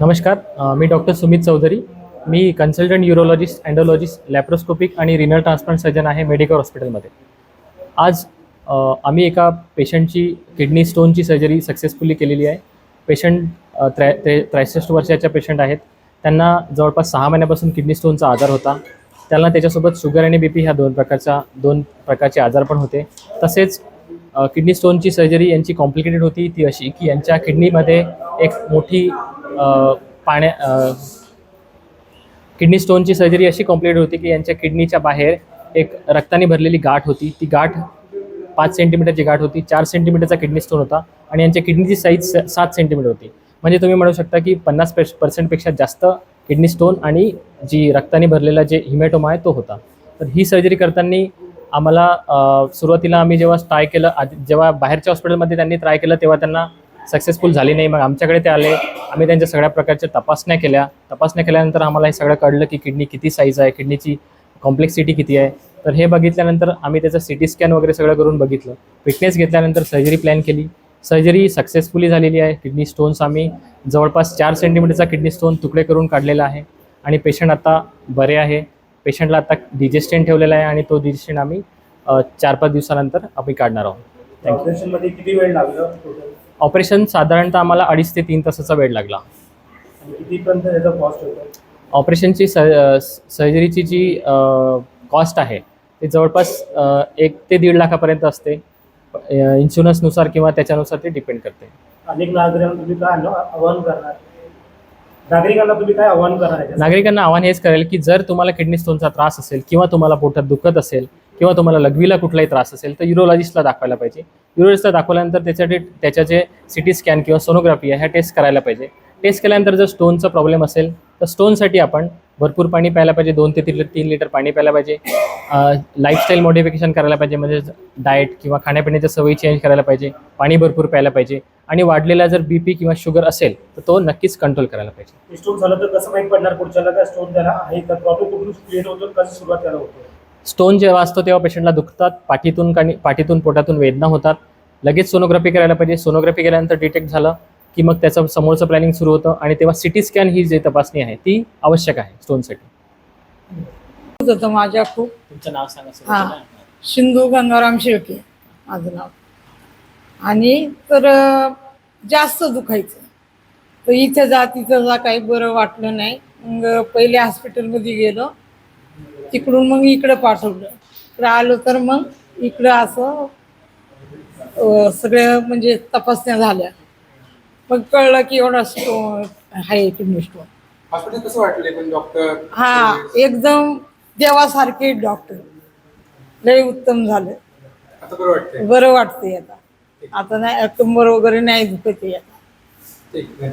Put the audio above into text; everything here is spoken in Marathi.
नमस्कार. मी डॉक्टर सुमित चौधरी. मी कन्सल्टंट यूरोलॉजिस्ट, एंडोलॉजिस्ट, लॅप्रोस्कोपिक आणि रिनल ट्रान्सप्लांट सर्जन आहे मेडिकल हॉस्पिटलमध्ये. आज आम्ही एका पेशंटची किडनी स्टोनची सर्जरी सक्सेसफुली केलेली आहे. पेशंट 63 वर्षाच्या पेशंट आहेत. त्यांना जवळपास 6 महिन्यापासून किडनी स्टोनचा आजार होता. त्यांना त्याच्यासोबत शुगर आणि BP ह्या दोन प्रकारचे आजार पण होते. तसेच किडनी स्टोनची सर्जरी यांची कॉम्प्लिकेटेड होती. ती अशी की यांच्या किडनीमध्ये एक मोठी किडनी स्टोनची सर्जरी अशी कॉम्प्लिकेटेड होती की यांच्या किडनीच्या बाहेर एक रक्ताने भरलेली गाठ होती. ती गाठ 5 सेंटीमीटरची गाठ होती. 4 सेंटीमीटरचा किडनी स्टोन होता आणि यांच्या किडनीची साईज 7 सेंटीमीटर होती. म्हणजे तुम्ही म्हणू शकता की 50% जास्त किडनी स्टोन आणि जी रक्ताने भरलेला जे हिमॅटोमा आहे तो होता. तर ही सर्जरी करताना आम्हाला सुरुवातीला आम्ही जेव्हा ट्राय केलं, जेव्हा बाहेरच्या हॉस्पिटलमध्ये त्यांनी ट्राय केलं तेव्हा त्यांना सक्सेसफुल झाली नाही. मग आमच्याकडे ते आले. आम्ही त्यांच्या सगळ्या प्रकारच्या तपासण्या केल्यानंतर आम्हाला हे सगळं कळलं की किडनी किती साईज आहे, किडनीची कॉम्प्लेक्सिटी किती आहे. तर हे बघितल्यानंतर आम्ही त्याचं CT स्कॅन वगैरे सगळं करून बघितलं. फिटनेस घेतल्यानंतर सर्जरी प्लॅन केली. सर्जरी सक्सेसफुली झालेली आहे. किडनी स्टोन्स आम्ही जवळपास 4 सेंटीमीटरचा किडनी स्टोन तुकडे करून काढलेला आहे आणि पेशंट आता बरे आहे. पेशंटला आता डिजेस्टेंट ठेवलेला आहे आणि तो डिजेस्टेंट आम्ही 4-5 दिवसानंतर आम्ही काढणार आहोत. ऑपरेशनमध्ये किती वेळ लागला? ऑपरेशन साधारणतः आम्हाला 2.5 ते 3 तासाचा वेळ लागला. कितीपर्यंत त्याचा कॉस्ट होता? ऑपरेशनची सर्जरीची जी कॉस्ट आहे ते जवळपास 1 ते 1.5 लाखापर्यंत असते. इन्शुरन्सनुसार किंवा त्याच्यानुसार ते डिपेंड करते. अनेक नागरिकांना तुम्ही काय आव्हान करणार? नागरिकांना आव्हान हेच करेल की जर तुम्हाला किडनी स्टोनचा त्रास असेल किंवा तुम्हाला पोटात दुखत असेल किंवा तुम्हाला लघवीला कुठलाही त्रास असेल तर युरोलॉजिस्टला दाखवायला पाहिजे. युरोलॉजिस्टला दाखवल्यानंतर त्याच्या जे CT स्कॅन किंवा सोनोग्राफी आहे ह्या टेस्ट करायला पाहिजे. टेस्ट केल्यानंतर जर स्टोनचा प्रॉब्लेम असेल तर स्टोनसाठी आपण भरपूर पाणी प्यायला पाहिजे. 2 ते 3 लिटर पाणी प्यायला पाहिजे. लाईफस्टाईल मॉडिफिकेशन करायला पाहिजे, म्हणजे डाएट किंवा खाण्यापिण्याच्या सवयी चेंज करायला पाहिजे. पाणी भरपूर प्यायला पाहिजे आणि वाढलेला जर BP किंवा शुगर असेल तर तो नक्कीच कंट्रोल करायला पाहिजे. स्टोन झालं तर कसं माहीत पडणार पुढच्याला काय स्टोन त्याला आहे का? प्रॉब्लेम कुठून क्रिएट होतो, कसं सुरुवात त्याला होतो? स्टोन जेव्हा असतो तेव्हा पेशंटला दुखतात, पाठीतून पोटातून वेदना होतात. लगेच सोनोग्राफी करायला पाहिजे. सोनोग्राफी केल्यानंतर डिटेक्ट झालं की मग त्याचं समोरचं प्लॅनिंग सुरू होतं आणि तेव्हा CT स्कॅन ही जी तपासणी आहे ती आवश्यक आहे स्टोनसाठी. होतं माझ्या खूप. तुमचं नाव सांगा. सिंधू गंगाराम शेळके माझं नाव. आणि तर जास्त दुखायचं तर इथे जा काही बरं वाटलं नाही. मग पहिले हॉस्पिटलमध्ये गेलो, तिकडून मग इकडं पाठवलं. इकडं आलो तर मग इकडं असं सगळं म्हणजे तपासण्या झाल्या. मग कळलं की एवढा स्टोन आहे, किडनी स्टोन. हॉस्पिटल कसं वाटले पण डॉक्टर? एकदम देवासारखे डॉक्टर, लय उत्तम झालं. आता बरं वाटतंय? बरं वाटतंय आता नाही, कंबर वगैरे नाही दुखत आता.